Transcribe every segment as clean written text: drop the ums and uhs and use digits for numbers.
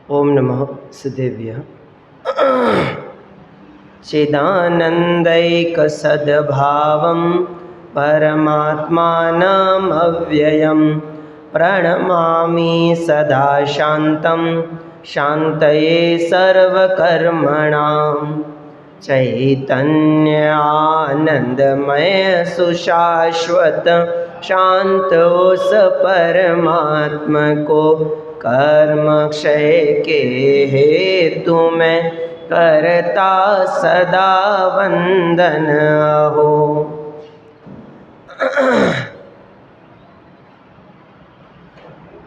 ओम नमः सिद्धेभ्यः। चिदानन्दैकसद्भावं परमात्मानमव्ययं प्रणमामि सदा शान्तं शान्तये सर्वकर्मणां चैतन्यानन्दमय सुशाश्वत शान्तोस परमात्मको कर्म क्षय के हेतु में करता सदा वंदन हो।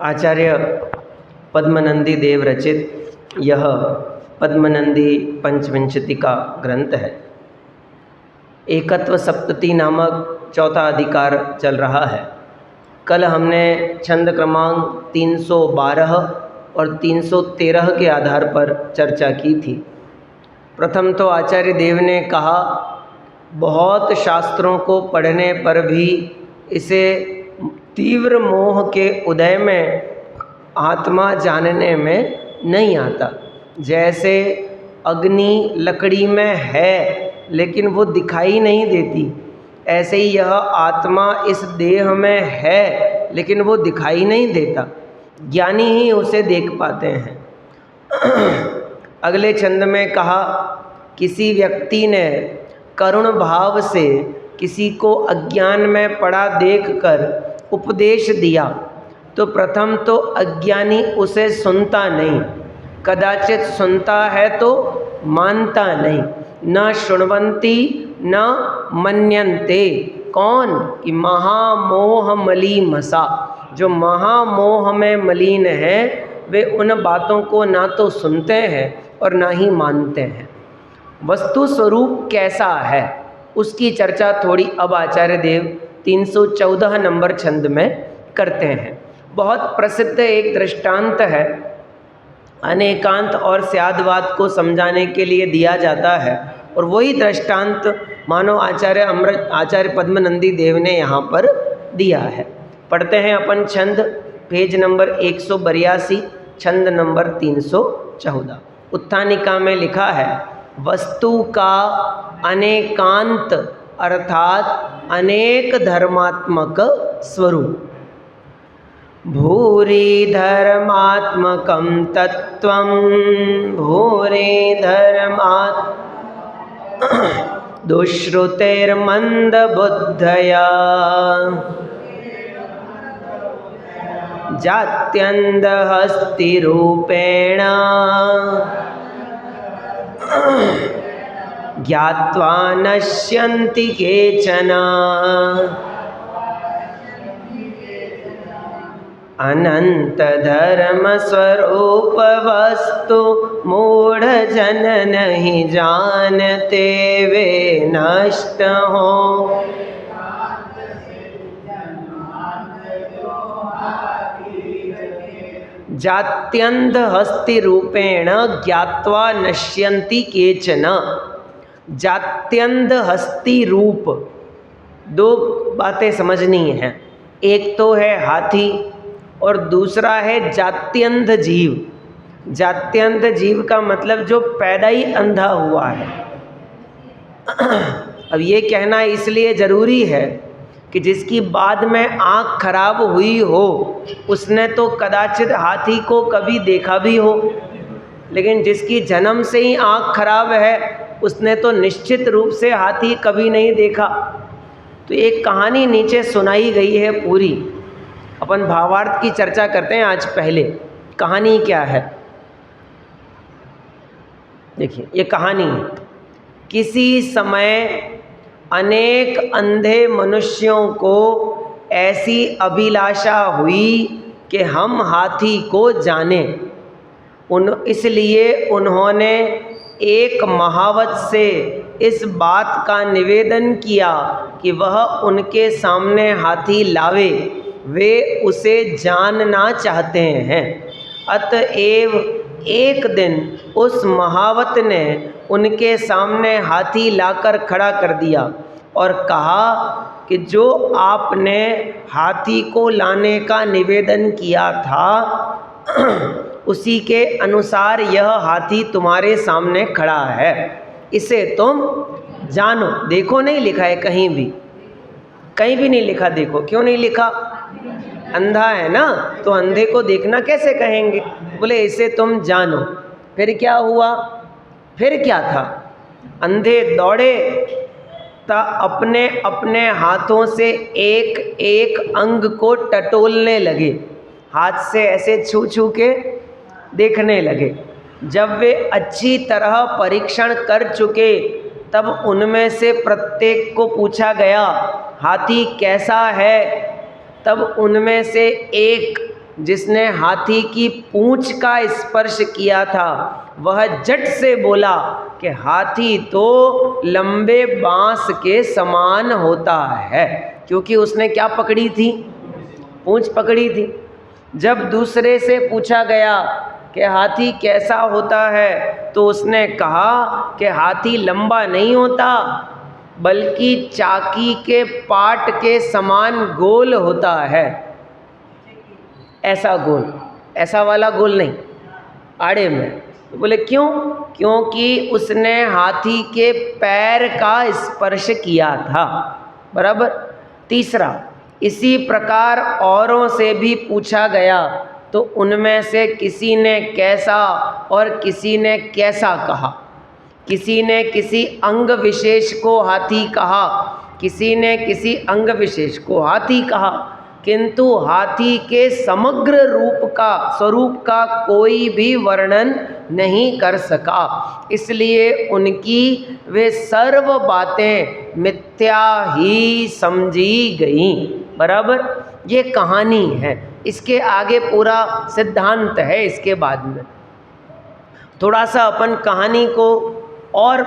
आचार्य पद्मनंदी देव रचित यह पद्मनंदी पंचविंशति का ग्रंथ है। एकत्व सप्तति नामक चौथा अधिकार चल रहा है। कल हमने छंद क्रमांक 312 और 313 के आधार पर चर्चा की थी। प्रथम तो आचार्य देव ने कहा बहुत शास्त्रों को पढ़ने पर भी इसे तीव्र मोह के उदय में आत्मा जानने में नहीं आता। जैसे अग्नि लकड़ी में है लेकिन वो दिखाई नहीं देती, ऐसे ही यह आत्मा इस देह में है लेकिन वो दिखाई नहीं देता, ज्ञानी ही उसे देख पाते हैं। अगले छंद में कहा किसी व्यक्ति ने करुण भाव से किसी को अज्ञान में पड़ा देखकर उपदेश दिया तो प्रथम तो अज्ञानी उसे सुनता नहीं, कदाचित सुनता है तो मानता नहीं। न शुण्वन्ति न मन्यन्ते। कौन? कि महामोह मलीमसा, जो महामोह में मलीन है वे उन बातों को ना तो सुनते हैं और ना ही मानते हैं। वस्तु स्वरूप कैसा है उसकी चर्चा थोड़ी अब आचार्य देव 314 नंबर छंद में करते हैं। बहुत प्रसिद्ध एक दृष्टांत है, अनेकांत और स्यादवाद को समझाने के लिए दिया जाता है, और वही दृष्टांत मानो आचार्य पद्मनंदी देव ने यहाँ पर दिया है। पढ़ते हैं अपन छंद, पेज नंबर 182, छंद नंबर 314। उत्थानिका में लिखा है वस्तु का अनेकांत अर्थात अनेक धर्मात्मक स्वरूप। भूरि धर्मात्मकं तत्त्वं भूरि दुश्रुतेर्मन्दबुद्धया जात्यन्धहस्तिरूपेण ज्ञात्वा नश्यन्ति केचन अनंत धर्म स्वरूप वस्तु मूढ़ जन नहीं जानते वे नष्ट हो। जात्यंध हस्ति रूपेण ज्ञात्वा नश्यन्ति केचन। जात्यंध हस्ति रूप, दो बातें समझनी हैं। एक तो है हाथी और दूसरा है जात्यंध जीव। जात्यंध जीव का मतलब जो पैदा ही अंधा हुआ है। अब ये कहना इसलिए ज़रूरी है कि जिसकी बाद में आँख खराब हुई हो उसने तो कदाचित हाथी को कभी देखा भी हो, लेकिन जिसकी जन्म से ही आँख खराब है उसने तो निश्चित रूप से हाथी कभी नहीं देखा। तो एक कहानी नीचे सुनाई गई है पूरी, अपन भावार्थ की चर्चा करते हैं आज। पहले कहानी क्या है देखिए, ये कहानी किसी समय अनेक अंधे मनुष्यों को ऐसी अभिलाषा हुई कि हम हाथी को जानें। इसलिए उन्होंने एक महावत से इस बात का निवेदन किया कि वह उनके सामने हाथी लावे, वे उसे जानना चाहते हैं। अतएव एक दिन उस महावत ने उनके सामने हाथी लाकर खड़ा कर दिया और कहा कि जो आपने हाथी को लाने का निवेदन किया था उसी के अनुसार यह हाथी तुम्हारे सामने खड़ा है, इसे तुम जानो। देखो नहीं लिखा है कहीं भी नहीं लिखा। देखो क्यों नहीं लिखा? अंधा है ना, तो अंधे को देखना कैसे कहेंगे? बोले इसे तुम जानो। फिर क्या हुआ? फिर क्या था? अंधे दौड़े अपने अपने हाथों से एक एक अंग को टटोलने लगे, हाथ से ऐसे छू छू के देखने लगे। जब वे अच्छी तरह परीक्षण कर चुके तब उनमें से प्रत्येक को पूछा गया, हाथी कैसा है? तब उनमें से एक जिसने हाथी की पूंछ का स्पर्श किया था वह झट से बोला कि हाथी तो लंबे बांस के समान होता है, क्योंकि उसने क्या पकड़ी थी? पूंछ पकड़ी थी। जब दूसरे से पूछा गया कि हाथी कैसा होता है तो उसने कहा कि हाथी लंबा नहीं होता बल्कि चाकी के पाट के समान गोल होता है। ऐसा गोल, ऐसा वाला गोल नहीं, आड़े में। तो बोले क्यों? क्योंकि उसने हाथी के पैर का स्पर्श किया था। बराबर। तीसरा, इसी प्रकार औरों से भी पूछा गया तो उनमें से किसी ने कैसा और किसी ने कैसा कहा। किसी ने किसी अंग विशेष को हाथी कहा, किसी ने किसी अंग विशेष को हाथी कहा, किंतु हाथी के समग्र स्वरूप का कोई भी वर्णन नहीं कर सका। इसलिए उनकी वे सर्व बातें मिथ्या ही समझी गईं। बराबर। ये कहानी है, इसके आगे पूरा सिद्धांत है। इसके बाद में थोड़ा सा अपन कहानी को और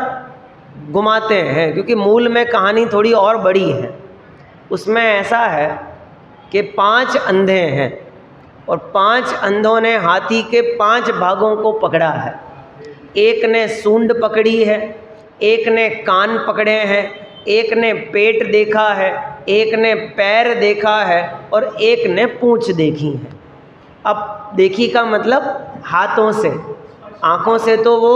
घुमाते हैं, क्योंकि मूल में कहानी थोड़ी और बड़ी है। उसमें ऐसा है कि 5 अंधे हैं और 5 अंधों ने हाथी के 5 भागों को पकड़ा है। एक ने सूंड पकड़ी है, एक ने कान पकड़े हैं, एक ने पेट देखा है, एक ने पैर देखा है और एक ने पूंछ देखी है। अब देखी का मतलब हाथों से, आँखों से तो वो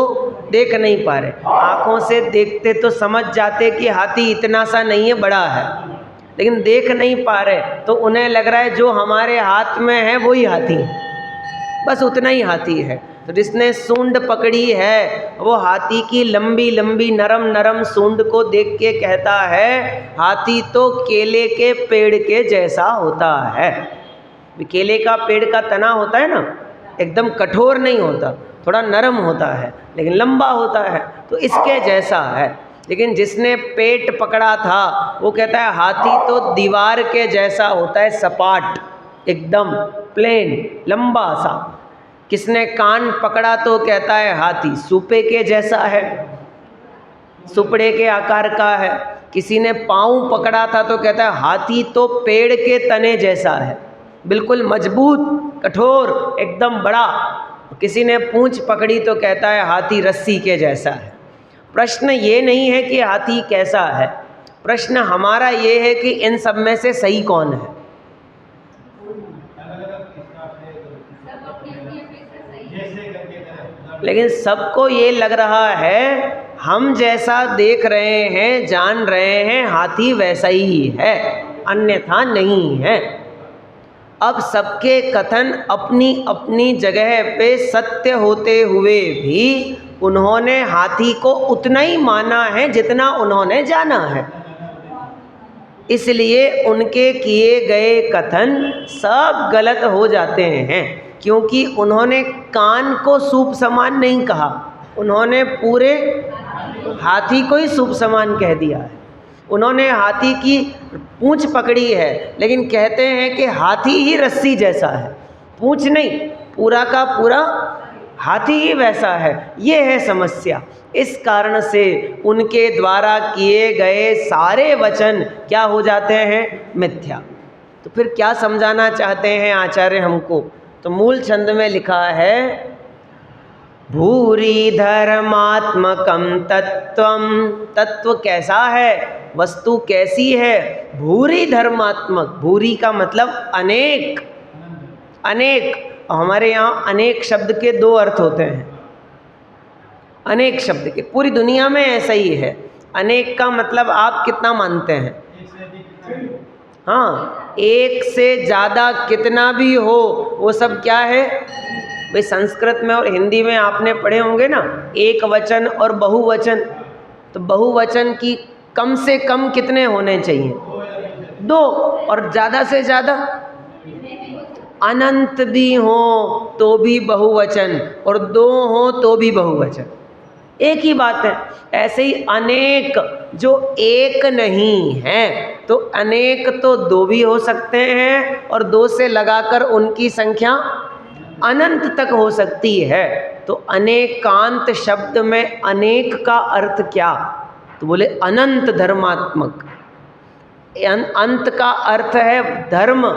देख नहीं पा रहे। आँखों से देखते तो समझ जाते कि हाथी इतना सा नहीं है, बड़ा है, लेकिन देख नहीं पा रहे तो उन्हें लग रहा है जो हमारे हाथ में है वही हाथी है, बस उतना ही हाथी है। तो जिसने सूंड पकड़ी है वो हाथी की लंबी लंबी नरम नरम सूंड को देख के कहता है हाथी तो केले के पेड़ के जैसा होता है। केले का पेड़ का तना होता है ना, एकदम कठोर नहीं होता, थोड़ा नरम होता है लेकिन लंबा होता है, तो इसके जैसा है। लेकिन जिसने पेट पकड़ा था वो कहता है हाथी तो दीवार के जैसा होता है, सपाट, एकदम प्लेन, लंबा सा। किसने कान पकड़ा तो कहता है हाथी सूपे के जैसा है, सुपड़े के आकार का है। किसी ने पाँव पकड़ा था तो कहता है हाथी तो पेड़ के तने जैसा है, बिल्कुल मजबूत, कठोर, एकदम बड़ा। किसी ने पूंछ पकड़ी तो कहता है हाथी रस्सी के जैसा है। प्रश्न ये नहीं है कि हाथी कैसा है, प्रश्न हमारा ये है कि इन सब में से सही कौन है। लेकिन सबको ये लग रहा है हम जैसा देख रहे हैं, जान रहे हैं, हाथी वैसा ही है, अन्यथा नहीं है। अब सबके कथन अपनी अपनी जगह पे सत्य होते हुए भी उन्होंने हाथी को उतना ही माना है जितना उन्होंने जाना है। इसलिए उनके किए गए कथन सब गलत हो जाते हैं, क्योंकि उन्होंने कान को सूप समान नहीं कहा, उन्होंने पूरे हाथी को ही सूप समान कह दिया है। उन्होंने हाथी की पूंछ पकड़ी है लेकिन कहते हैं कि हाथी ही रस्सी जैसा है, पूंछ नहीं, पूरा का पूरा हाथी ही वैसा है। ये है समस्या। इस कारण से उनके द्वारा किए गए सारे वचन क्या हो जाते हैं? मिथ्या। तो फिर क्या समझाना चाहते हैं आचार्य हमको? तो मूल छंद में लिखा है भूरि धर्मात्मकम तत्वम। तत्व कैसा है, वस्तु कैसी है? भूरि धर्मात्मक। भूरि का मतलब अनेक, अनेक, हमारे यहाँ अनेक शब्द के दो अर्थ होते हैं, अनेक शब्द के, पूरी दुनिया में ऐसा ही है। अनेक का मतलब आप कितना मानते हैं? हाँ, एक से ज़्यादा कितना भी हो वो सब क्या है भाई? संस्कृत में और हिंदी में आपने पढ़े होंगे ना, एक वचन और बहुवचन। तो बहुवचन की कम से कम कितने होने चाहिए? दो, और ज़्यादा से ज़्यादा अनंत भी हो तो भी बहुवचन, और दो हो तो भी बहुवचन, एक ही बात है। ऐसे ही अनेक जो एक नहीं है, तो अनेक तो दो भी हो सकते हैं, और दो से लगाकर उनकी संख्या अनंत तक हो सकती है। तो अनेकांत शब्द में अनेक का अर्थ क्या? तो बोले अनंत धर्मात्मक। अंत का अर्थ है धर्म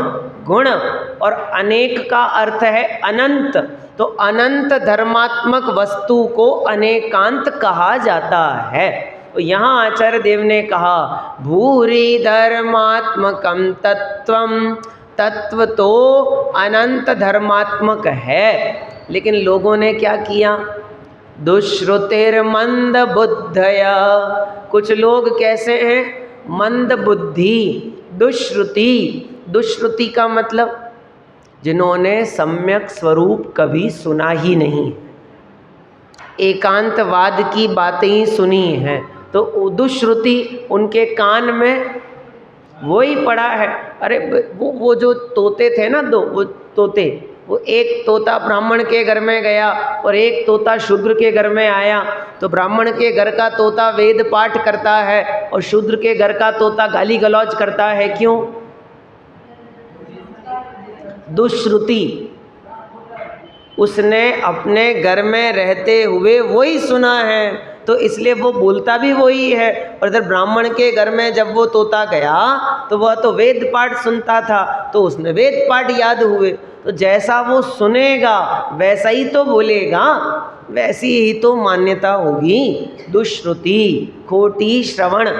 गुण, और अनेक का अर्थ है अनंत। तो अनंत धर्मात्मक वस्तु को अनेकांत कहा जाता है। तो यहाँ आचार्य देव ने कहा भूरि धर्मात्मकम तत्वम, तत्व तो अनंत धर्मात्मक है, लेकिन लोगों ने क्या किया? दुश्रुतिर मंद बुद्धया। कुछ लोग कैसे हैं? मंद बुद्धि, दुश्रुति। दुश्रुति का मतलब जिन्होंने सम्यक स्वरूप कभी सुना ही नहीं, एकांतवाद की बातें ही सुनी हैं, तो दुश्रुति उनके कान में वही पड़ा है। अरे वो जो तोते थे ना, दो वो तोते, वो एक तोता ब्राह्मण के घर में गया और एक तोता शूद्र के घर में आया। तो ब्राह्मण के घर का तोता वेद पाठ करता है और शूद्र के घर का तोता गाली गलौज करता है। क्यों? दुश्रुति। उसने अपने घर में रहते हुए वही सुना है, तो इसलिए वो बोलता भी वही है। और इधर ब्राह्मण के घर में जब वो तोता गया तो वह तो वेद पाठ सुनता था, तो उसने वेद पाठ याद हुए। तो जैसा वो सुनेगा वैसा ही तो बोलेगा, वैसी ही तो मान्यता होगी। दुश्रुति, खोटी श्रवण,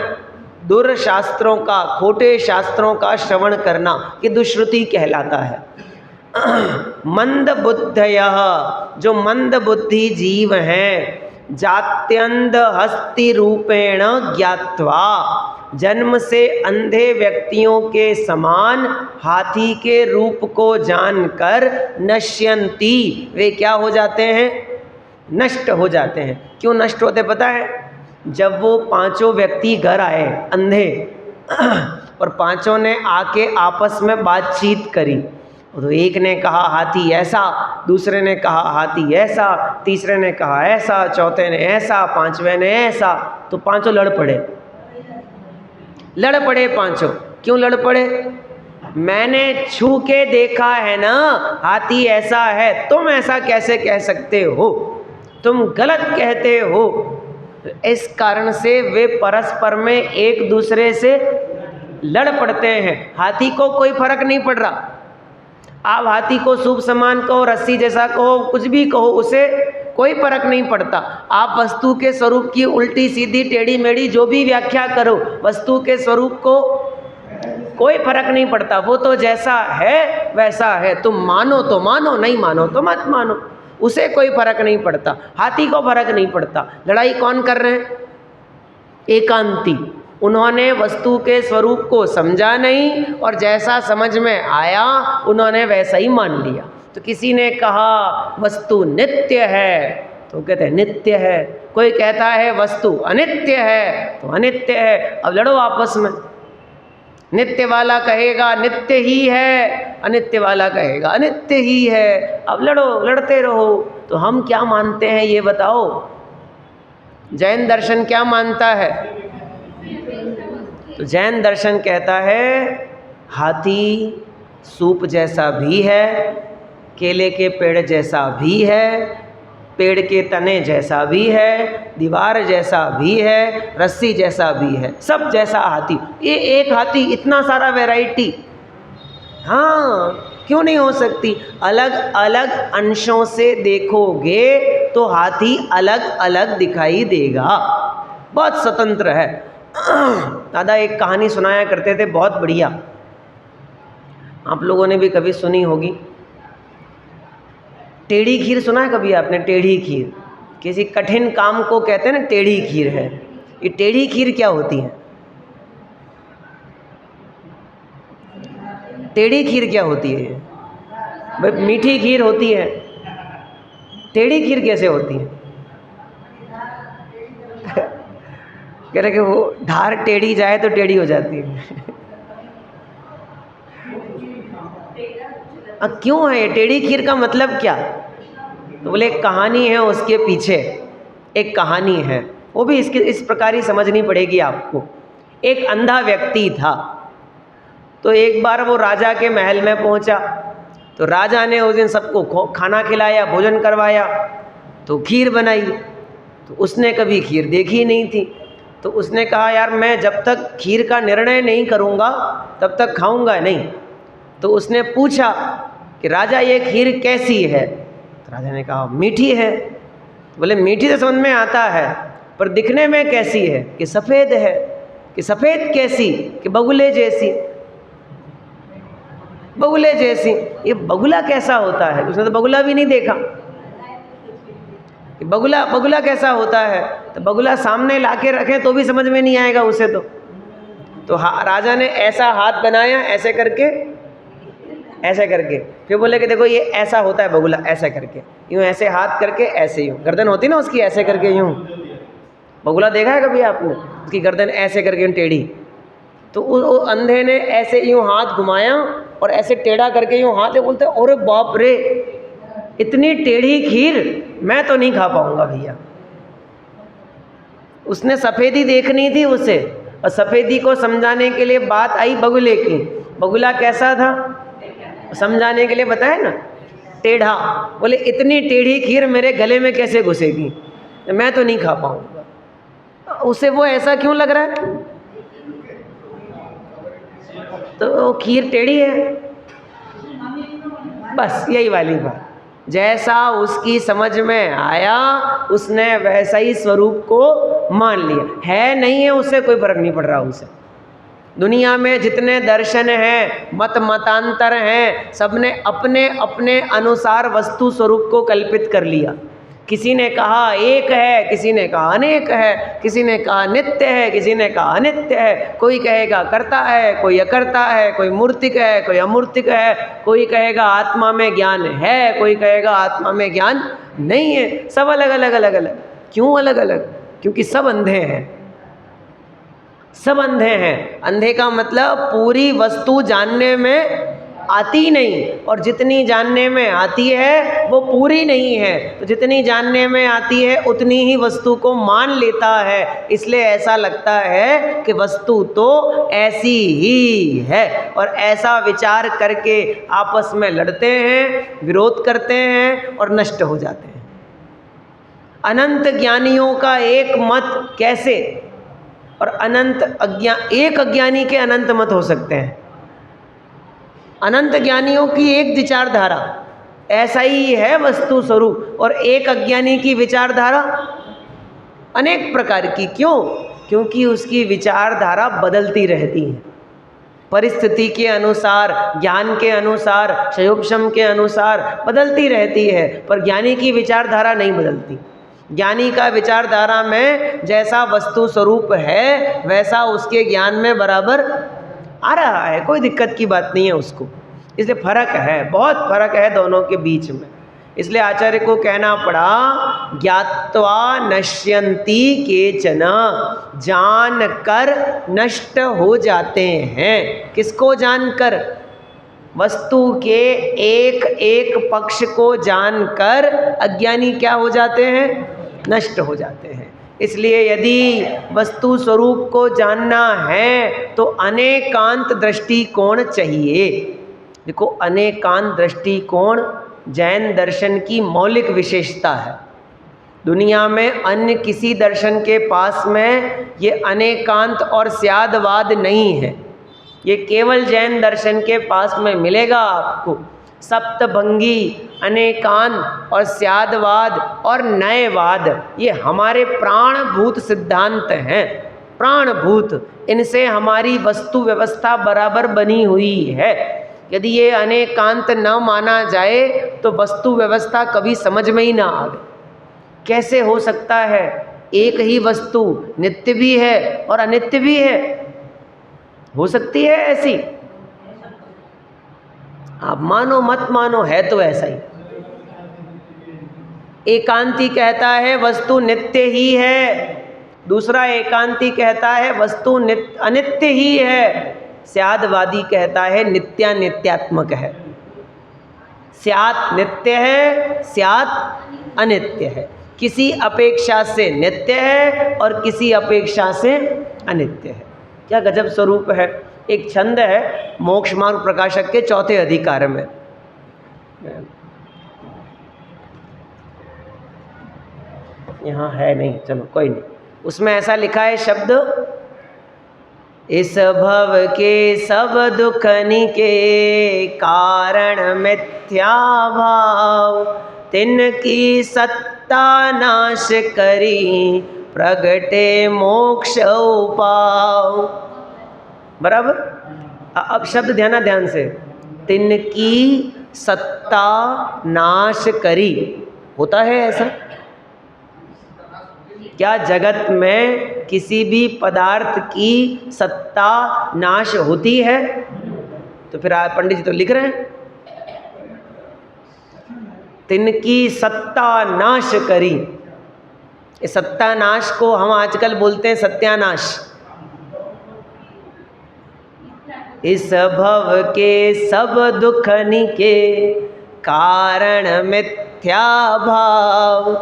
दुर्शास्त्रों का, खोटे शास्त्रों का श्रवण करना, ये दुश्रुति कहलाता है। मंद बुद्धयः, जो मंद बुद्धि जीव हैं, जात्यंध हस्ति रूपेण ज्ञात्वा, जन्म से अंधे व्यक्तियों के समान हाथी के रूप को जानकर नश्यन्ति, वे क्या हो जाते हैं? नष्ट हो जाते हैं। क्यों नष्ट होते पता है? जब वो पांचों व्यक्ति घर आए अंधे और पांचों ने आके आपस में बातचीत करी, तो एक ने कहा हाथी ऐसा, दूसरे ने कहा हाथी ऐसा, तीसरे ने कहा ऐसा, चौथे ने ऐसा, पांचवें ने ऐसा, तो पांचों लड़ पड़े पांचों। क्यों लड़ पड़े? मैंने छू के देखा है ना, हाथी ऐसा है, तुम ऐसा कैसे कह सकते हो? तुम गलत कहते हो। इस कारण से वे परस्पर में एक दूसरे से लड़ पड़ते हैं। हाथी को कोई फर्क नहीं पड़ रहा, आप हाथी को शुभ समान कहो, रस्सी जैसा कहो, कुछ भी कहो, उसे कोई फर्क नहीं पड़ता। आप वस्तु के स्वरूप की उल्टी सीधी टेढ़ी मेढ़ी जो भी व्याख्या करो, वस्तु के स्वरूप को कोई फर्क नहीं पड़ता, वो तो जैसा है वैसा है। तुम मानो तो मानो, नहीं मानो तो मत मानो, उसे कोई फर्क नहीं पड़ता। हाथी को फर्क नहीं पड़ता। लड़ाई कौन कर रहे हैं? एकांती। उन्होंने वस्तु के स्वरूप को समझा नहीं, और जैसा समझ में आया उन्होंने वैसा ही मान लिया। तो किसी ने कहा वस्तु नित्य है, तो कहते हैं नित्य है। कोई कहता है वस्तु अनित्य है, तो अनित्य है। अब लड़ो आपस में। नित्य वाला कहेगा नित्य ही है, अनित्य वाला कहेगा अनित्य ही है। अब लड़ो, लड़ते रहो। तो हम क्या मानते हैं ये बताओ? जैन दर्शन क्या मानता है? तो जैन दर्शन कहता है हाथी सूप जैसा भी है, केले के पेड़ जैसा भी है, पेड़ के तने जैसा भी है, दीवार जैसा भी है, रस्सी जैसा भी है, सब जैसा हाथी। ये एक हाथी, इतना सारा वैरायटी। हाँ, क्यों नहीं हो सकती? अलग अलग अंशों से देखोगे तो हाथी अलग अलग दिखाई देगा, बहुत स्वतंत्र है। दादा एक कहानी सुनाया करते थे, बहुत बढ़िया, आप लोगों ने भी कभी सुनी होगी। टेढ़ी खीर सुना है कभी आपने? टेढ़ी खीर, किसी कठिन काम को कहते हैं ना टेढ़ी खीर है। ये टेढ़ी खीर क्या होती है? टेढ़ी खीर क्या होती है? भाई मीठी खीर होती है, टेढ़ी खीर कैसे होती है? कह रहे कि वो धार टेढ़ी जाए तो टेढ़ी हो जाती है। क्यों है ये टेढ़ी खीर का मतलब क्या? तो बोले एक कहानी है उसके पीछे, एक कहानी है, वो भी इस प्रकार ही समझनी पड़ेगी आपको। एक अंधा व्यक्ति था, तो एक बार वो राजा के महल में पहुंचा, तो राजा ने उस दिन सबको खाना खिलाया, भोजन करवाया, तो खीर बनाई। तो उसने कभी खीर देखी नहीं थी, तो उसने कहा यार मैं जब तक खीर का निर्णय नहीं करूंगा तब तक खाऊंगा नहीं। तो उसने पूछा कि राजा ये खीर कैसी है? तो राजा ने कहा मीठी है। बोले मीठी तो समझ में आता है, पर दिखने में कैसी है? कि सफ़ेद है। कि सफ़ेद कैसी? कि बगुले जैसी। बगुले जैसी। ये बगुला कैसा होता है? उसने तो बगुला भी नहीं देखा। कि बगुला कैसा होता है? तो बगुला सामने लाके रखें तो भी समझ में नहीं आएगा उसे। तो राजा ने ऐसा हाथ बनाया, ऐसे करके, ऐसे करके, फिर बोले कि देखो ये ऐसा होता है बगुला, ऐसा करके, यूँ ऐसे हाथ करके, ऐसे यूँ गर्दन होती ना उसकी, ऐसे करके यूँ। बगुला देखा है कभी आपने? उसकी गर्दन ऐसे करके यूँ टेढ़ी। तो वो अंधे ने ऐसे यूँ हाथ घुमाया और ऐसे टेढ़ा करके यूँ हाथ ले, बोलते अरे बाप रे, इतनी टेढ़ी खीर मैं तो नहीं खा पाऊंगा भैया। उसने सफ़ेदी देखनी थी उसे, और सफ़ेदी को समझाने के लिए बात आई बगुले की। बगुला कैसा था समझाने के लिए बताया ना, टेढ़ा। बोले इतनी टेढ़ी खीर मेरे गले में कैसे घुसेगी, मैं तो नहीं खा पाऊंगा। उसे वो ऐसा क्यों लग रहा है? तो खीर टेढ़ी है, बस यही वाली बात। जैसा उसकी समझ में आया उसने वैसा ही स्वरूप को मान लिया। है नहीं है उससे कोई फर्क नहीं पड़ रहा उसे। दुनिया में जितने दर्शन हैं, मतांतर हैं, सबने अपने अपने अनुसार वस्तु स्वरूप को कल्पित कर लिया। किसी ने कहा एक है, किसी ने कहा अनेक है, किसी ने कहा नित्य है, किसी ने कहा अनित्य है, कोई कहेगा करता है, कोई अकर्ता है, कोई मूर्तिक है, कोई अमूर्तिक है, कोई कहेगा आत्मा में ज्ञान है, कोई कहेगा आत्मा में ज्ञान नहीं है। सब अलग अलग अलग अलग। क्यों अलग अलग? क्योंकि सब अंधे हैं। सब अंधे हैं। अंधे का मतलब पूरी वस्तु जानने में आती नहीं, और जितनी जानने में आती है वो पूरी नहीं है। तो जितनी जानने में आती है उतनी ही वस्तु को मान लेता है, इसलिए ऐसा लगता है कि वस्तु तो ऐसी ही है। और ऐसा विचार करके आपस में लड़ते हैं, विरोध करते हैं और नष्ट हो जाते हैं। अनंत ज्ञानियों का एक मत कैसे, और एक अज्ञानी के अनंत मत हो सकते हैं। अनंत ज्ञानियों की एक विचारधारा, ऐसा ही है वस्तु स्वरूप, और एक अज्ञानी की विचारधारा अनेक प्रकार की। क्यों? क्योंकि उसकी विचारधारा बदलती रहती है, परिस्थिति के अनुसार, ज्ञान के अनुसार, संयोगक्षम के अनुसार बदलती रहती है। पर ज्ञानी की विचारधारा नहीं बदलती। ज्ञानी का विचारधारा में जैसा वस्तु स्वरूप है वैसा उसके ज्ञान में बराबर आ रहा है, कोई दिक्कत की बात नहीं है उसको। इसलिए फर्क है, बहुत फर्क है दोनों के बीच में। इसलिए आचार्य को कहना पड़ा ज्ञात्वा नश्यन्ति केचन, जान कर नष्ट हो जाते हैं। किसको जानकर? वस्तु के एक एक पक्ष को जानकर अज्ञानी क्या हो जाते हैं? नष्ट हो जाते हैं। इसलिए यदि वस्तु स्वरूप को जानना है तो अनेकांत दृष्टिकोण चाहिए। देखो, अनेकांत दृष्टिकोण जैन दर्शन की मौलिक विशेषता है। दुनिया में अन्य किसी दर्शन के पास में ये अनेकांत और स्यादवाद नहीं है। ये केवल जैन दर्शन के पास में मिलेगा आपको। सप्तभंगी, अनेकांत और स्यादवाद और नयवाद ये हमारे प्राणभूत सिद्धांत हैं। प्राणभूत, इनसे हमारी वस्तु व्यवस्था बराबर बनी हुई है। यदि ये अनेकांत न माना जाए तो वस्तु व्यवस्था कभी समझ में ही ना आवे। कैसे हो सकता है एक ही वस्तु नित्य भी है और अनित्य भी है? हो सकती है ऐसी? आप मानो मत मानो, है तो ऐसा ही। एकांती कहता है वस्तु नित्य ही है, दूसरा एकांती कहता है वस्तु अनित्य ही है, स्यादवादी कहता है नित्यानित्यात्मक है। स्यात् नित्य है, स्यात् अनित्य है, किसी अपेक्षा से नित्य है और किसी अपेक्षा से अनित्य है। क्या गजब स्वरूप है। एक छंद है मोक्ष मार्ग प्रकाशक के चौथे अधिकार में, यहाँ है नहीं, चलो कोई नहीं, उसमें ऐसा लिखा है शब्द, इस भव के सब दुखनि के कारण मिथ्या भाव, तिनकी सत्ता नाश करी प्रगटे मोक्ष उपाव। बराबर? अब शब्द ध्यान से, तिनकी सत्ता नाश करी, होता है ऐसा? क्या जगत में किसी भी पदार्थ की सत्ता नाश होती है? तो फिर पंडित जी तो लिख रहे हैं तिनकी सत्ता नाश करी। इस सत्ता नाश को हम आजकल बोलते हैं सत्यानाश। इस भव के सब दुखनि के कारण मिथ्या भाव,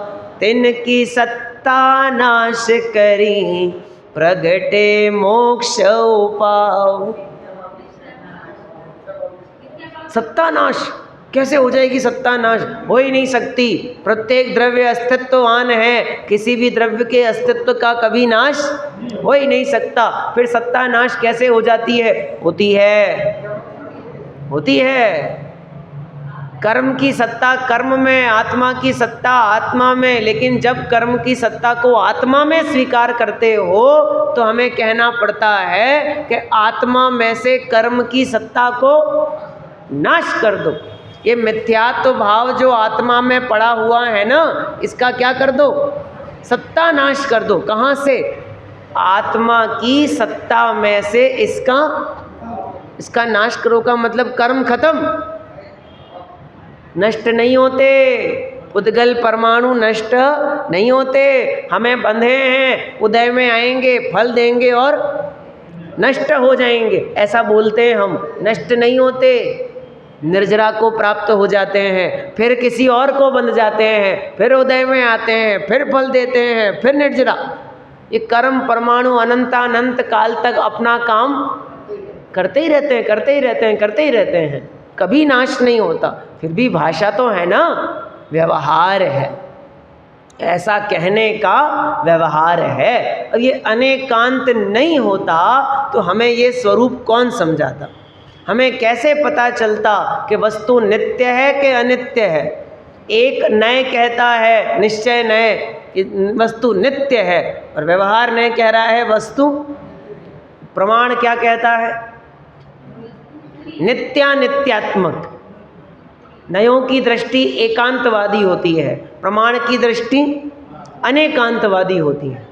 तिनकी सत्ता नाश करी प्रगटे मोक्ष उपाव। सत्तानाश कैसे हो जाएगी? सत्तानाश हो ही नहीं सकती। प्रत्येक द्रव्य अस्तित्ववान है, किसी भी द्रव्य के अस्तित्व का कभी नाश हो ही नहीं सकता। फिर सत्तानाश कैसे हो जाती है? होती है। कर्म की सत्ता कर्म में, आत्मा की सत्ता आत्मा में। लेकिन जब कर्म की सत्ता को आत्मा में स्वीकार करते हो तो हमें कहना पड़ता है कि आत्मा में से कर्म की सत्ता को नाश कर दो। ये मिथ्यात्व भाव जो आत्मा में पड़ा हुआ है ना, इसका क्या कर दो? सत्ता नाश कर दो। कहाँ से? आत्मा की सत्ता में से इसका नाश करो का मतलब कर्म खत्म, नष्ट नहीं होते। उद्गल परमाणु नष्ट नहीं होते, हमें बंधे हैं, उदय में आएंगे, फल देंगे और नष्ट हो जाएंगे, ऐसा बोलते हैं हम। नष्ट नहीं होते, निर्जरा को प्राप्त हो जाते हैं, फिर किसी और को बंध जाते हैं, फिर उदय में आते हैं, फिर फल देते हैं, फिर निर्जरा। ये कर्म परमाणु अनंतानंत काल तक अपना काम करते ही रहते हैं, कभी नाश नहीं होता। फिर भी भाषा तो है ना, व्यवहार है, ऐसा कहने का व्यवहार है। और ये अनेकांत नहीं होता तो हमें ये स्वरूप कौन समझाता? हमें कैसे पता चलता कि वस्तु नित्य है कि अनित्य है? एक नय कहता है, निश्चय नय कि वस्तु नित्य है, और व्यवहार नय कह रहा है वस्तु। प्रमाण क्या कहता है? नित्यानित्यात्मक। नयों की दृष्टि एकांतवादी होती है, प्रमाण की दृष्टि अनेकांतवादी होती है।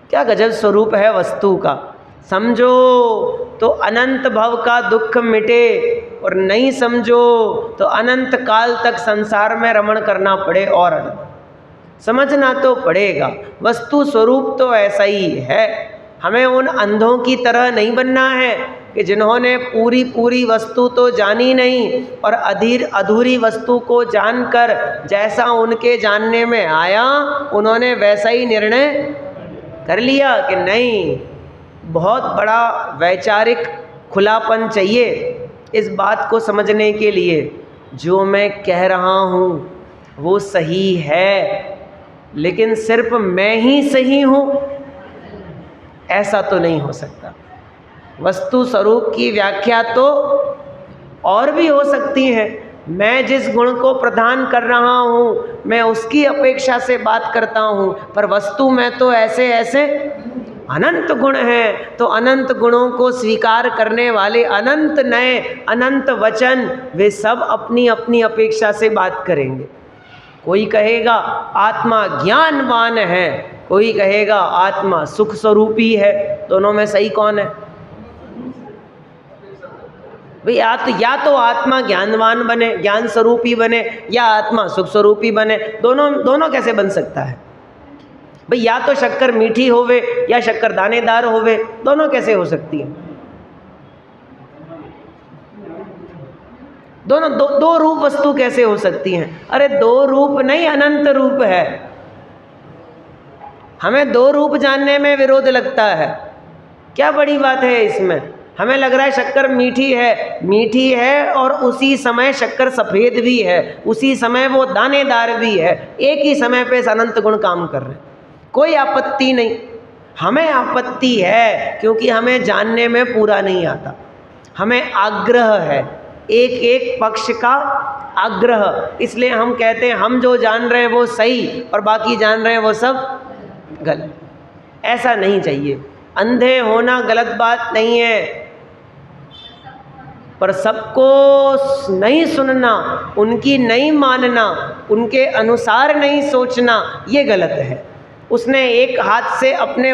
क्या गजब स्वरूप है वस्तु का। समझो तो अनंत भव का दुख मिटे, और नहीं समझो तो अनंत काल तक संसार में रमण करना पड़े। और समझना तो पड़ेगा, वस्तु स्वरूप तो ऐसा ही है। हमें उन अंधों की तरह नहीं बनना है कि जिन्होंने पूरी वस्तु तो जानी नहीं, और अधूरी वस्तु को जानकर जैसा उनके जानने में आया उन्होंने वैसा ही निर्णय कर लिया कि नहीं। बहुत बड़ा वैचारिक खुलापन चाहिए इस बात को समझने के लिए, जो मैं कह रहा हूँ वो सही है, लेकिन सिर्फ मैं ही सही हूँ, ऐसा तो नहीं हो सकता। वस्तु स्वरूप की व्याख्या तो और भी हो सकती है। मैं जिस गुण को प्रदान कर रहा हूँ मैं उसकी अपेक्षा से बात करता हूँ, पर वस्तु में तो ऐसे अनंत गुण हैं, तो अनंत गुणों को स्वीकार करने वाले अनंत नए अनंत वचन, वे सब अपनी अपनी अपेक्षा से बात करेंगे। कोई कहेगा आत्मा ज्ञानवान है, कोई कहेगा आत्मा सुख स्वरूपी है। दोनों में सही कौन है भाई? या तो आत्मा ज्ञानवान बने, ज्ञान स्वरूपी बने, या आत्मा सुख स्वरूपी बने। दोनों कैसे बन सकता है भाई? या तो शक्कर मीठी होवे या शक्कर दानेदार होवे, दोनों कैसे हो सकती है? दोनों दो रूप वस्तु कैसे हो सकती हैं? अरे दो रूप नहीं, अनंत रूप है। हमें दो रूप जानने में विरोध लगता है, क्या बड़ी बात है इसमें? हमें लग रहा है शक्कर मीठी है और उसी समय शक्कर सफ़ेद भी है, उसी समय वो दानेदार भी है। एक ही समय पे अनंत गुण काम कर रहे हैं, कोई आपत्ति नहीं। हमें आपत्ति है क्योंकि हमें जानने में पूरा नहीं आता, हमें आग्रह है, एक एक पक्ष का आग्रह। इसलिए हम कहते हैं हम जो जान रहे हैं वो सही और बाकी जान रहे हैं वो सब गलत। ऐसा नहीं चाहिए। अंधे होना गलत बात नहीं है, पर सबको नहीं सुनना, उनकी नहीं मानना, उनके अनुसार नहीं सोचना, ये गलत है। उसने एक हाथ से अपने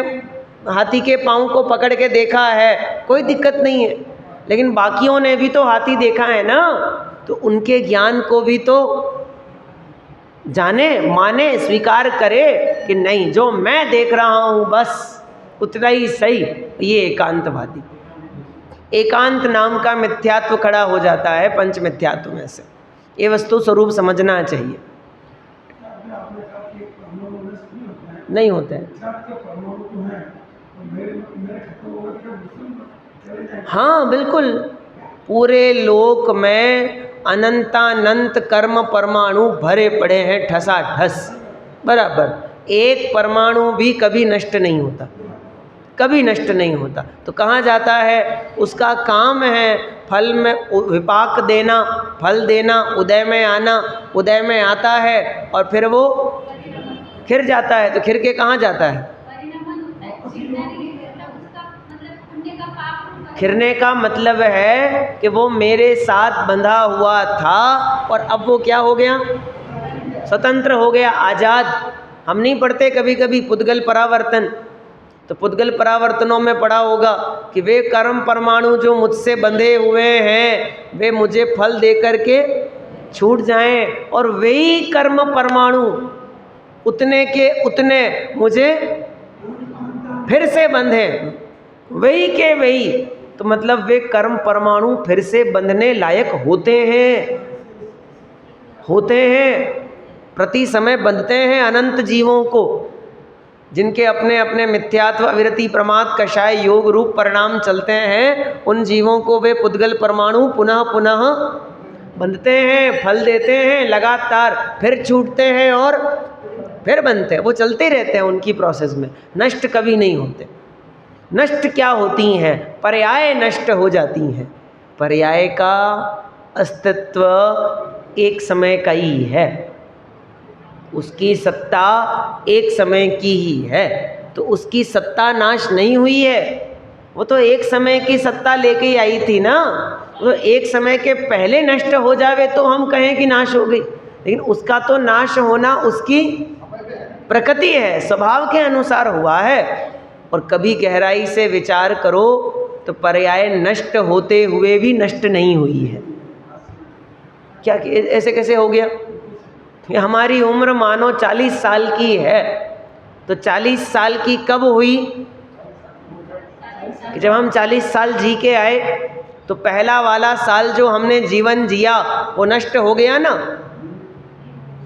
हाथी के पाँव को पकड़ के देखा है, कोई दिक्कत नहीं है, लेकिन बाकियों ने भी तो हाथी देखा है ना, तो उनके ज्ञान को भी तो जाने, माने, स्वीकार करे कि नहीं, जो मैं देख रहा हूँ बस उतना ही सही। ये एकांतवादी, एकांत नाम का मिथ्यात्व खड़ा हो जाता है पंच मिथ्यात्व में से। ये वस्तु स्वरूप समझना चाहिए। नहीं होता है, हाँ बिल्कुल। पूरे लोक में अनंतानंत कर्म परमाणु भरे पड़े हैं ठसाठस बराबर। एक परमाणु भी कभी नष्ट नहीं होता, कभी नष्ट नहीं होता। तो कहाँ जाता है? उसका काम है फल में विपाक देना, फल देना, उदय में आना, उदय में आता है और फिर वो खिर जाता है। तो खिर के कहाँ जाता है? खिरने का मतलब है कि वो मेरे साथ बंधा हुआ था और अब वो क्या हो गया? स्वतंत्र हो गया, आज़ाद। हम नहीं पढ़ते कभी कभी पुद्गल परावर्तन? तो पुद्गल परावर्तनों में पढ़ा होगा कि वे कर्म परमाणु जो मुझसे बंधे हुए हैं वे मुझे फल दे करके छूट जाएं, और वही कर्म परमाणु उतने के उतने मुझे फिर से बंधे, वही के वही। तो मतलब वे कर्म परमाणु फिर से बंधने लायक होते हैं, प्रति समय बंधते हैं अनंत जीवों को, जिनके अपने अपने मिथ्यात्व, अविरति, प्रमाद, कषाय, योग रूप परिणाम चलते हैं। उन जीवों को वे पुद्गल परमाणु पुनः पुनः बंधते हैं, फल देते हैं लगातार, फिर छूटते हैं और फिर बनते हैं। वो चलते रहते हैं उनकी प्रोसेस में, नष्ट कभी नहीं होते। नष्ट क्या होती हैं? पर्याय नष्ट हो जाती हैं। पर्याय का अस्तित्व एक समय का ही है, उसकी सत्ता एक समय की ही है, तो उसकी सत्ता नाश नहीं हुई है। वो तो एक समय की सत्ता लेके ही आई थी ना। वो एक समय के पहले नष्ट हो जावे तो हम कहें कि नाश हो गई, लेकिन उसका तो नाश होना उसकी प्रकृति है, स्वभाव के अनुसार हुआ है। और कभी गहराई से विचार करो तो पर्याय नष्ट होते हुए भी नष्ट नहीं हुई है। क्या ऐसे कैसे हो गया? हमारी उम्र मानो 40 साल की है, तो 40 साल की कब हुई? कि जब हम 40 साल जी के आए, तो पहला वाला साल जो हमने जीवन जिया वो नष्ट हो गया ना।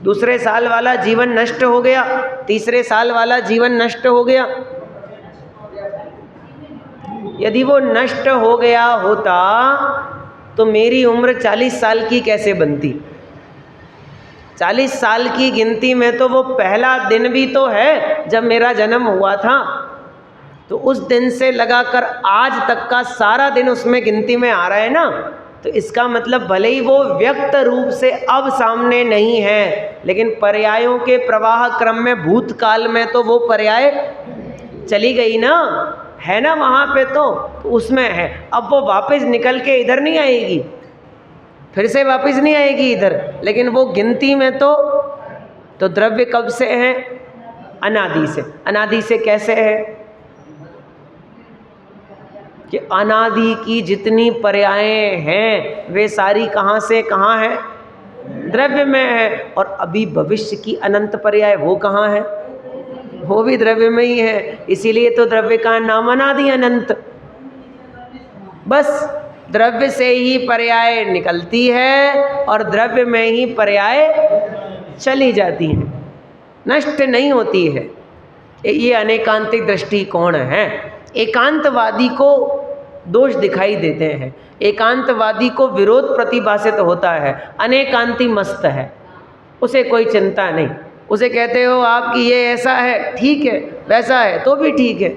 दूसरे साल वाला जीवन नष्ट हो गया, तीसरे साल वाला जीवन नष्ट हो गया। यदि वो नष्ट हो गया होता तो मेरी उम्र 40 साल की कैसे बनती? 40 साल की गिनती में तो वो पहला दिन भी तो है जब मेरा जन्म हुआ था, तो उस दिन से लगाकर आज तक का सारा दिन उसमें गिनती में आ रहा है ना। तो इसका मतलब भले ही वो व्यक्त रूप से अब सामने नहीं है, लेकिन पर्यायों के प्रवाह क्रम में भूतकाल में तो वो पर्याय चली गई ना, है ना वहाँ पे, तो उसमें है। अब वो वापस निकल के इधर नहीं आएगी, फिर से वापस नहीं आएगी इधर, लेकिन वो गिनती में तो द्रव्य कब से है? अनादि से। अनादि से कैसे है कि अनादि की जितनी पर्यायें हैं वे सारी कहाँ से कहाँ है? द्रव्य में है। और अभी भविष्य की अनंत पर्याय वो कहाँ है? वो भी द्रव्य में ही है। इसीलिए तो द्रव्य का नाम अनादि अनंत। बस द्रव्य से ही पर्याय निकलती है और द्रव्य में ही पर्याय चली जाती हैं, नष्ट नहीं होती है। ये अनेकांतिक दृष्टिकोण है। एकांतवादी को दोष दिखाई देते हैं, एकांतवादी को विरोध प्रतिभासित होता है। अनेकांती मस्त है, उसे कोई चिंता नहीं। उसे कहते हो आप कि ये ऐसा है, ठीक है, वैसा है तो भी ठीक है।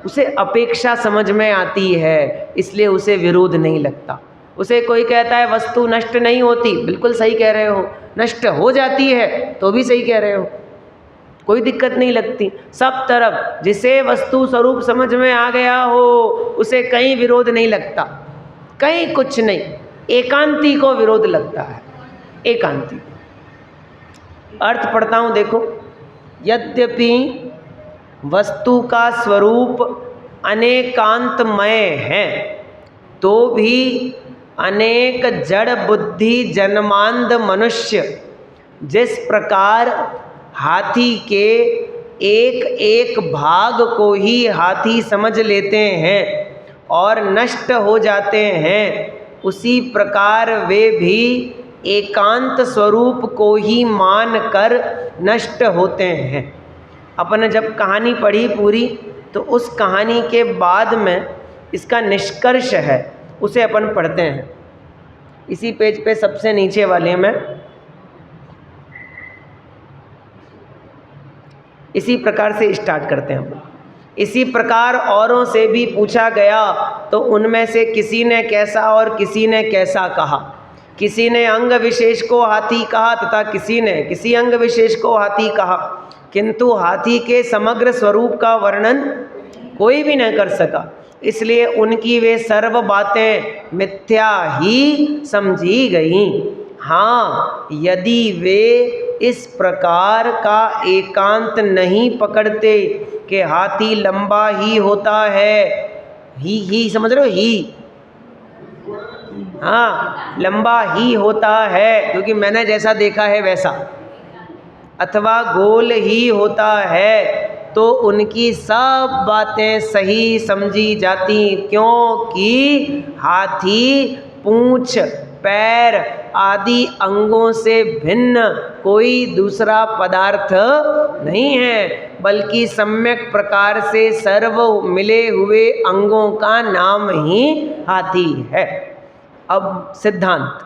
उसे अपेक्षा समझ में आती है, इसलिए उसे विरोध नहीं लगता। उसे कोई कहता है वस्तु नष्ट नहीं होती, बिल्कुल सही कह रहे हो। नष्ट हो जाती है तो भी सही कह रहे हो, कोई दिक्कत नहीं लगती। सब तरफ जिसे वस्तु स्वरूप समझ में आ गया हो उसे कहीं विरोध नहीं लगता, कहीं कुछ नहीं। एकांती को विरोध लगता है। एकांती अर्थ पढ़ता हूँ, देखो। यद्यपि वस्तु का स्वरूप अनेकांतमय है तो भी अनेक जड़ बुद्धि जन्मांध मनुष्य जिस प्रकार हाथी के एक एक भाग को ही हाथी समझ लेते हैं और नष्ट हो जाते हैं, उसी प्रकार वे भी एकांत स्वरूप को ही मान कर नष्ट होते हैं। अपन जब कहानी पढ़ी पूरी तो उस कहानी के बाद में इसका निष्कर्ष है, उसे अपन पढ़ते हैं। इसी पेज पे सबसे नीचे वाले में इसी प्रकार से स्टार्ट करते हैं हम। इसी प्रकार औरों से भी पूछा गया तो उनमें से किसी ने कैसा और किसी ने कैसा कहा। किसी ने अंग विशेष को हाथी कहा तथा किसी ने किसी अंग विशेष को हाथी कहा, किंतु हाथी के समग्र स्वरूप का वर्णन कोई भी न कर सका। इसलिए उनकी वे सर्व बातें मिथ्या ही समझी गईं। हाँ, यदि वे इस प्रकार का एकांत नहीं पकड़ते कि हाथी लंबा ही होता है, ही समझ रहे हो, ही, हाँ, लंबा ही होता है क्योंकि मैंने जैसा देखा है वैसा, अथवा गोल ही होता है, तो उनकी सब बातें सही समझी जाती, क्योंकि हाथी पूंछ, पैर आदि अंगों से भिन्न कोई दूसरा पदार्थ नहीं है, बल्कि सम्यक प्रकार से सर्व मिले हुए अंगों का नाम ही हाथी है। अब सिद्धांत,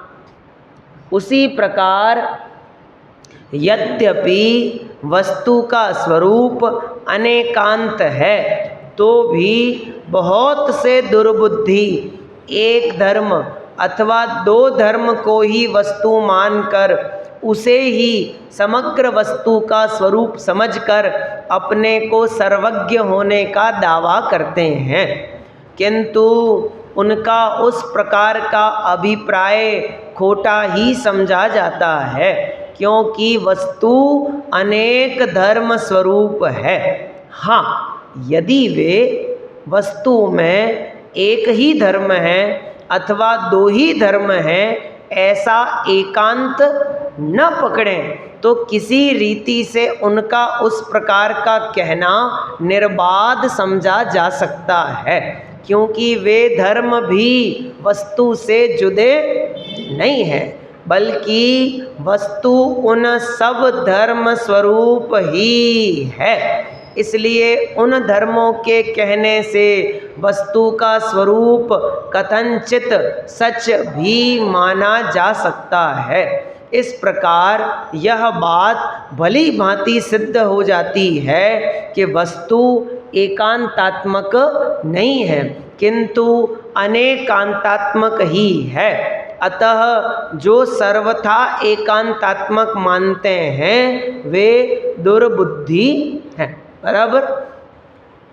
उसी प्रकार यद्यपि वस्तु का स्वरूप अनेकांत है तो भी बहुत से दुर्बुद्धि एक धर्म अथवा दो धर्म को ही वस्तु मानकर उसे ही समग्र वस्तु का स्वरूप समझकर अपने को सर्वज्ञ होने का दावा करते हैं, किंतु उनका उस प्रकार का अभिप्राय खोटा ही समझा जाता है, क्योंकि वस्तु अनेक धर्म स्वरूप है। हाँ, यदि वे वस्तु में एक ही धर्म है अथवा दो ही धर्म हैं, ऐसा एकांत न पकड़ें तो किसी रीति से उनका उस प्रकार का कहना निर्बाध समझा जा सकता है, क्योंकि वे धर्म भी वस्तु से जुदे नहीं हैं, बल्कि वस्तु उन सब धर्म स्वरूप ही है। इसलिए उन धर्मों के कहने से वस्तु का स्वरूप कथनचित सच भी माना जा सकता है। इस प्रकार यह बात भली भांति सिद्ध हो जाती है कि वस्तु एकांतात्मक नहीं है, किंतु अनेकांतात्मक ही है। अतः जो सर्वथा एकांतात्मक मानते हैं वे दुर्बुद्धि हैं। बराबर।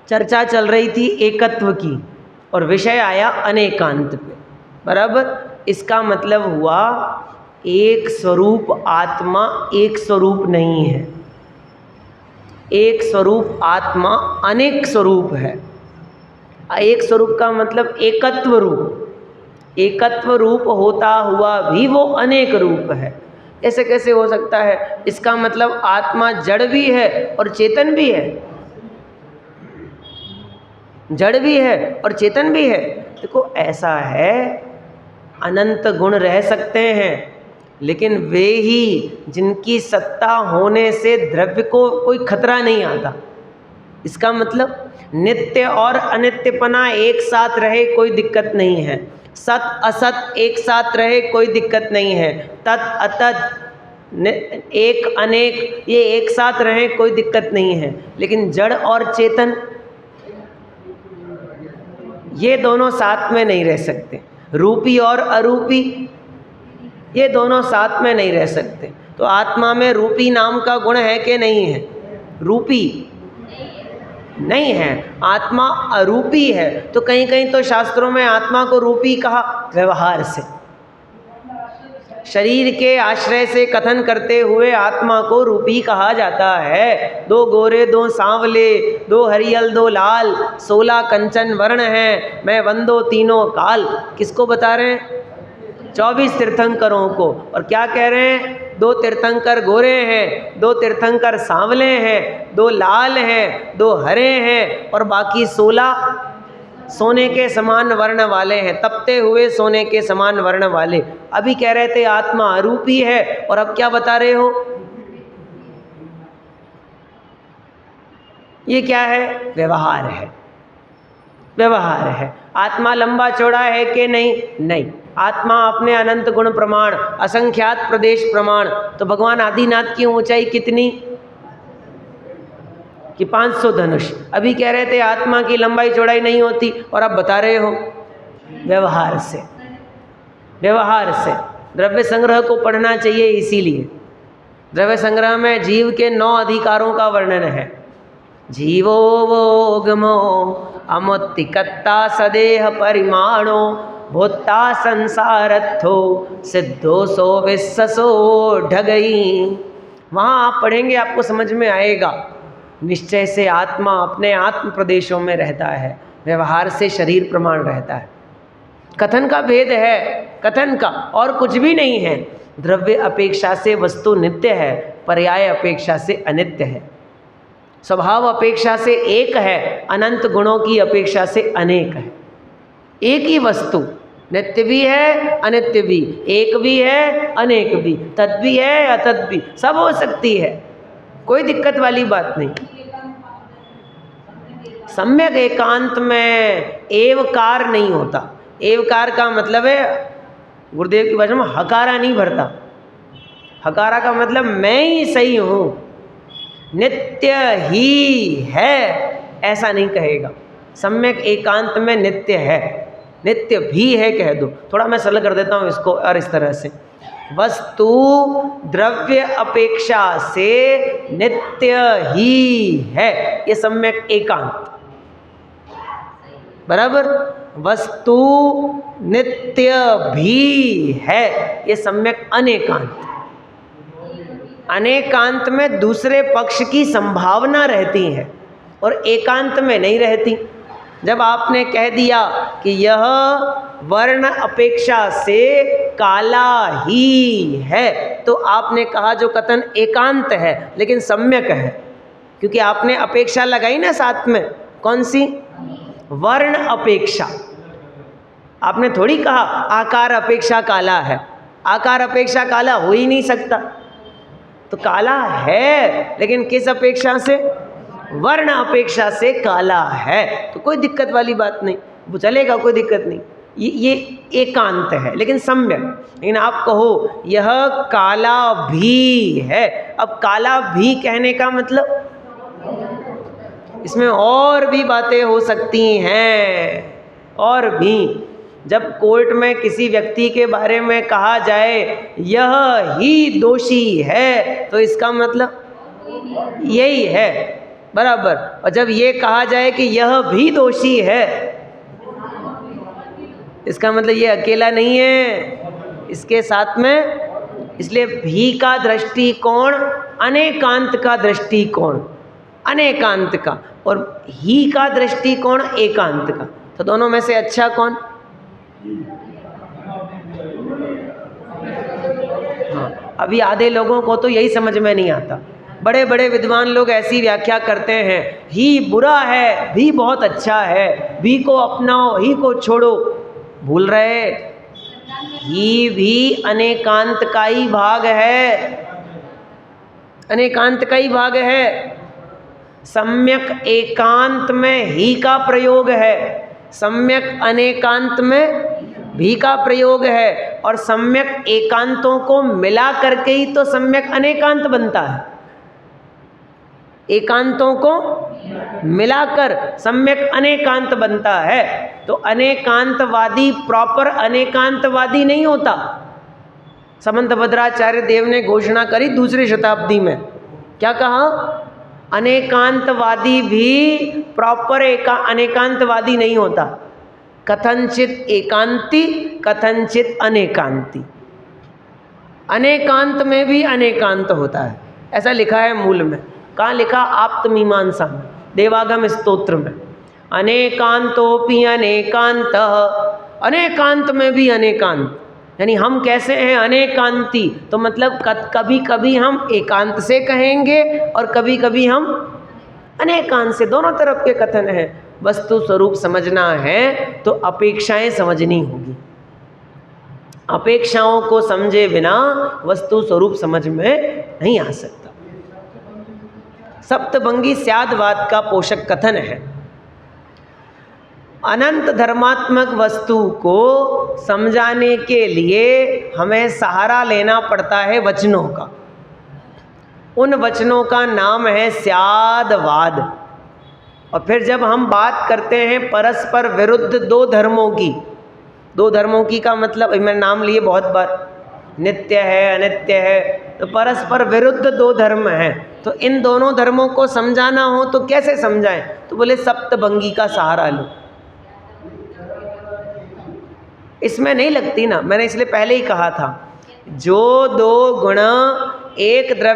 चर्चा चल रही थी एकत्व की और विषय आया अनेकांत पे, बराबर। इसका मतलब हुआ एक स्वरूप आत्मा एक स्वरूप नहीं है, एक स्वरूप आत्मा अनेक स्वरूप है। एक स्वरूप का मतलब एकत्व रूप, एकत्व रूप होता हुआ भी वो अनेक रूप है। ऐसे कैसे हो सकता है? इसका मतलब आत्मा जड़ भी है और चेतन भी है, जड़ भी है और चेतन भी है। देखो ऐसा है, अनंत गुण रह सकते हैं, लेकिन वे ही जिनकी सत्ता होने से द्रव्य को कोई खतरा नहीं आता। इसका मतलब नित्य और अनित्यपना एक साथ रहे कोई दिक्कत नहीं है, सत असत एक साथ रहे कोई दिक्कत नहीं है, तत् अतत् एक अनेक ये एक साथ रहे कोई दिक्कत नहीं है। लेकिन जड़ और चेतन ये दोनों साथ में नहीं रह सकते, रूपी और अरूपी ये दोनों साथ में नहीं रह सकते। तो आत्मा में रूपी नाम का गुण है कि नहीं है? रूपी नहीं है, आत्मा अरूपी है। तो कहीं कहीं तो शास्त्रों में आत्मा को रूपी कहा, व्यवहार से, शरीर के आश्रय से कथन करते हुए आत्मा को रूपी कहा जाता है। दो गोरे दो सांवले, दो हरियल दो लाल, 16 कंचन वर्ण हैं, मैं वंदो तीनों काल। किसको बता रहे हैं? 24 तीर्थंकरों को। और क्या कह रहे हैं? 2 तीर्थंकर गोरे हैं, 2 तीर्थंकर सांवले हैं, 2 लाल हैं, 2 हरे हैं और बाकी 16 सोने के समान वर्ण वाले हैं, तपते हुए सोने के समान वर्ण वाले। अभी कह रहे थे आत्मा अरूपी है और अब क्या बता रहे हो? ये क्या है? व्यवहार है, व्यवहार है। आत्मा लंबा चौड़ा है कि नहीं? नहीं। आत्मा अपने अनंत गुण प्रमाण, असंख्यात प्रदेश प्रमाण। तो भगवान आदिनाथ की ऊंचाई कितनी? कि 500 धनुष। अभी कह रहे थे आत्मा की लंबाई चौड़ाई नहीं होती और अब बता रहे हो व्यवहार से, व्यवहार से। द्रव्य संग्रह को पढ़ना चाहिए, इसीलिए द्रव्य संग्रह में जीव के 9 अधिकारों का वर्णन है। जीवो वोगमो अमुत्तिकत्ता सदेह परिमाणो भूता संसारत्थो सिद्धोसो विस्ससो ढगई। वहाँ आप पढ़ेंगे आपको समझ में आएगा। निश्चय से आत्मा अपने आत्म प्रदेशों में रहता है, व्यवहार से शरीर प्रमाण रहता है। कथन का भेद है, कथन का, और कुछ भी नहीं है। द्रव्य अपेक्षा से वस्तु नित्य है, पर्याय अपेक्षा से अनित्य है। स्वभाव अपेक्षा से एक है, अनंत गुणों की अपेक्षा से अनेक है। एक ही वस्तु नित्य भी है अनित्य भी, एक भी है अनेक भी, तत् भी है अतत् भी, सब हो सकती है, कोई दिक्कत वाली बात नहीं। सम्यक एकांत में एवकार नहीं होता। एवकार का मतलब है, गुरुदेव की भाषा में, हकारा नहीं भरता। हकारा का मतलब मैं ही सही हूँ, नित्य ही है, ऐसा नहीं कहेगा। सम्यक एकांत में नित्य है, नित्य भी है कह दो। थोड़ा मैं सरल कर देता हूँ इसको और इस तरह से, वस्तु द्रव्य अपेक्षा से नित्य ही है, ये सम्यक एकांत, बराबर। वस्तु नित्य भी है, ये सम्यक अनेकांत। अनेकांत में दूसरे पक्ष की संभावना रहती है और एकांत में नहीं रहती। जब आपने कह दिया कि यह वर्ण अपेक्षा से काला ही है, तो आपने कहा जो कथन एकांत है लेकिन सम्यक है, क्योंकि आपने अपेक्षा लगाई ना साथ में। कौन सी? वर्ण अपेक्षा। आपने थोड़ी कहा आकार अपेक्षा काला है, आकार अपेक्षा काला हो ही नहीं सकता। तो काला है, लेकिन किस अपेक्षा से? वर्ण अपेक्षा से काला है, तो कोई दिक्कत वाली बात नहीं, वो चलेगा, कोई दिक्कत नहीं। ये एकांत है लेकिन सम्यक। लेकिन आप कहो यह काला भी है, अब काला भी कहने का मतलब इसमें और भी बातें हो सकती हैं, और भी। जब कोर्ट में किसी व्यक्ति के बारे में कहा जाए यह ही दोषी है, तो इसका मतलब यही है, बराबर। और जब ये कहा जाए कि यह भी दोषी है, इसका मतलब ये अकेला नहीं है, इसके साथ में, इसलिए भी का दृष्टिकोण अनेकांत का दृष्टिकोण, अनेकांत का, और ही का दृष्टिकोण एकांत का। तो दोनों में से अच्छा कौन? हाँ, अभी आधे लोगों को तो यही समझ में नहीं आता। बड़े बड़े विद्वान लोग ऐसी व्याख्या करते हैं, ही बुरा है, भी बहुत अच्छा है, भी को अपनाओ, ही को छोड़ो। भूल रहे, ही भी अनेकांत का ही भाग है, अनेकांत का ही भाग है। सम्यक एकांत में ही का प्रयोग है, सम्यक अनेकांत में भी का प्रयोग है, और सम्यक एकांतों को मिला करके ही तो सम्यक अनेकांत बनता है। एकांतों को मिलाकर सम्यक अनेकांत बनता है। तो अनेकांतवादी प्रॉपर अनेकांतवादी नहीं होता। समंतभद्राचार्य देव ने घोषणा करी दूसरी शताब्दी में, क्या कहा? अनेकांतवादी भी प्रॉपर अनेकांतवादी नहीं होता, कथनचित एकांती, कथनचित अनेकांती। अनेकांत में भी अनेकांत होता है, ऐसा लिखा है मूल में। कहाँ लिखा? आप्तमीमांसा में, देवागम स्तोत्र में। अनेकांतोपि अनेकांत, अनेकांत में भी अनेकांत। यानी हम कैसे हैं? अनेकांती। तो मतलब कभी कभी हम एकांत से कहेंगे और कभी कभी हम अनेकांत से, दोनों तरफ के कथन हैं। वस्तु स्वरूप समझना है तो अपेक्षाएं समझनी होगी। अपेक्षाओं को समझे बिना वस्तु स्वरूप समझ में नहीं आ सकता। सप्तभंगी स्यादवाद का पोषक कथन है। अनंत धर्मात्मक वस्तु को समझाने के लिए हमें सहारा लेना पड़ता है वचनों का। उन वचनों का नाम है स्यादवाद। और फिर जब हम बात करते हैं परस्पर विरुद्ध दो धर्मों की, दो धर्मों की का मतलब मैंने नाम लिए बहुत बार, नित्य है अनित्य है, तो परस्पर विरुद्ध दो धर्म हैं। तो इन दोनों धर्मों को समझाना हो तो कैसे समझाएं? तो बोले सप्तभंगी का सहारा लो। इसमें नहीं लगती ना, मैंने इसलिए पहले ही कहा था, जो दो गुण एक द्रव्य